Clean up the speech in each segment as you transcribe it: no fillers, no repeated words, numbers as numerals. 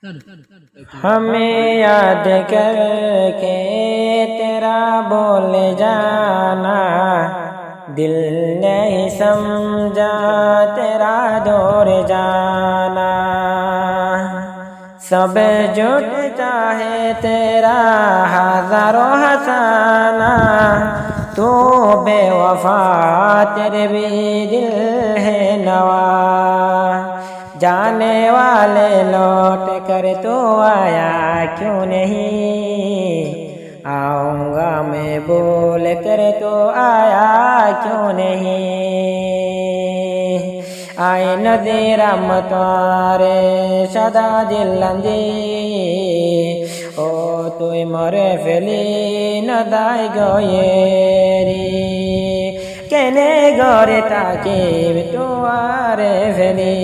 हमें याद करके तेरा बोल जाना, दिल नहीं समझा तेरा दौर जाना। सब जुट चाहे तेरा हजारों हसाना, तू बेवफा तेरे भी दिल है नवा। जाने वाले लौट कर तो आया क्यों नहीं, आऊँगा मैं बोल कर तो आया क्यों नहीं। आए नदी रहमतारे सदा दिलंदी, ओ तुई मरे फेली नदाई गयेरी। केने गरे ताके तो आरे फेली,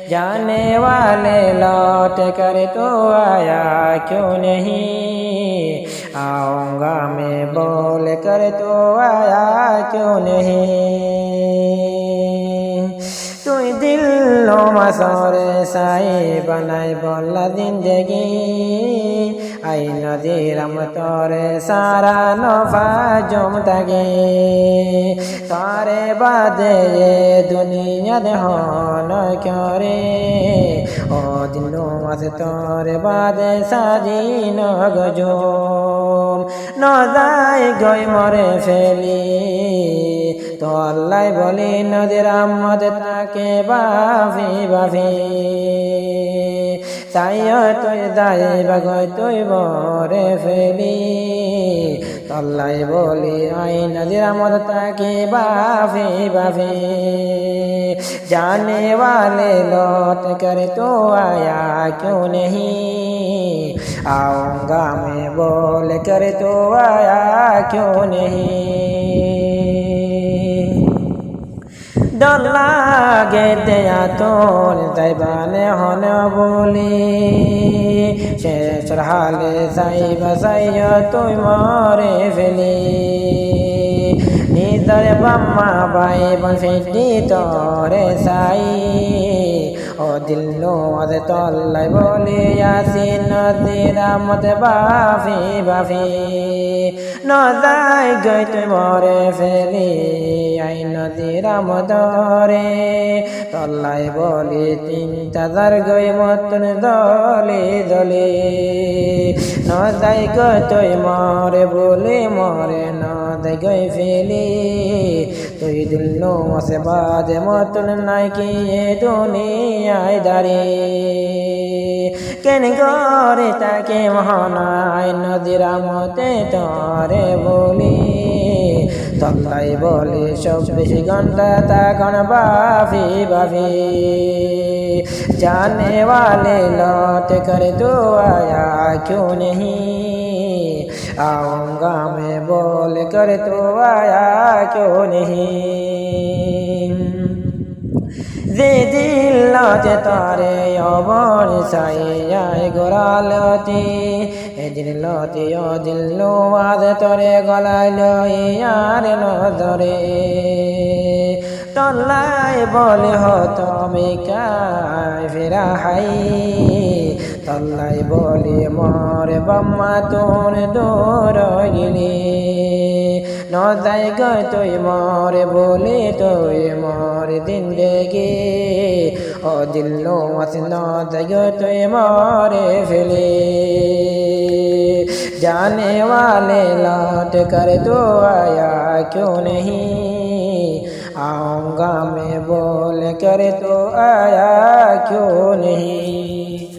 जाने वाले लौट कर तो आया क्यों नहीं, आऊँगा मैं बोल कर तो आया क्यों नहीं। तू दिलो मसोरे साई बनाई बोला जिंदगी, आई नदी रहमतोरे सारा नफा जुमतगी। तारे बादे ये दुनिया दे होन क्यों रे, ओ दिलो मस तोरे बादे साजी न गजो। न जाए गई मरे फेली तो अल्लाह बोली नदी रहमत ताके बाफी बाफी। তাইও তুই যাইবা গই তুই মরে ফেলি, তল্লাই বলি আই নদীর আমদ তাকে বাফি বাফি। जाने वाले लौट कर तो आया क्यों नहीं, आऊँगा मैं बोल कर तो आया क्यों नहीं। डर लागे दया तोर जाइबाने होने बोली, शेष हाले साई बसाइया तुई मरे फेली। निदर बम्मा बाई बंफिटी तोरे साई, ओ दिलो अद तल्लाई बोली यासीन नदी रहमत बाफी बाफी। न जाए गई तुई मरे फेली, आई नदी रहमत रे तल्लाई बोली चिंता दर गई मतन दली दली। न जाए गई तुई मरे बोली मरे न जाए गई फेली, তুই দিল মাসে বাদে মতন নাই কি এ দুনিয়ায় দাঁড়ি। কেন গরে তাকে মহানায় নদীর মতে তরে বলি, তল্লাই বলি 24 ঘন্টা তখন বাফি বাফি। जाने वाले लौट कर तो आया क्यों नहीं, आऊँगा मैं बोल कर तो आया क्यों नहीं। যে দিল্লাতে তারে অবর সাইয়াই গোরালতি, এ দিল্লতি ও দিল্লো আদ তরে গলাইল ইয়ার নজরে। তল্লাই বলে হতো মিকায় ফেরা হাই, তল্লাই বলি মরে বাম্মা তোর দূর গিলি। ন যাই গই তুই মরে বলি তুই মর জিন্দেগি, ও দিল্লো মাস ন যাই গই তুই মরে ফেলি। जाने वाले लौट कर तो आया क्यों नहीं, आऊँगा मैं बोल कर तो आया क्यों नहीं।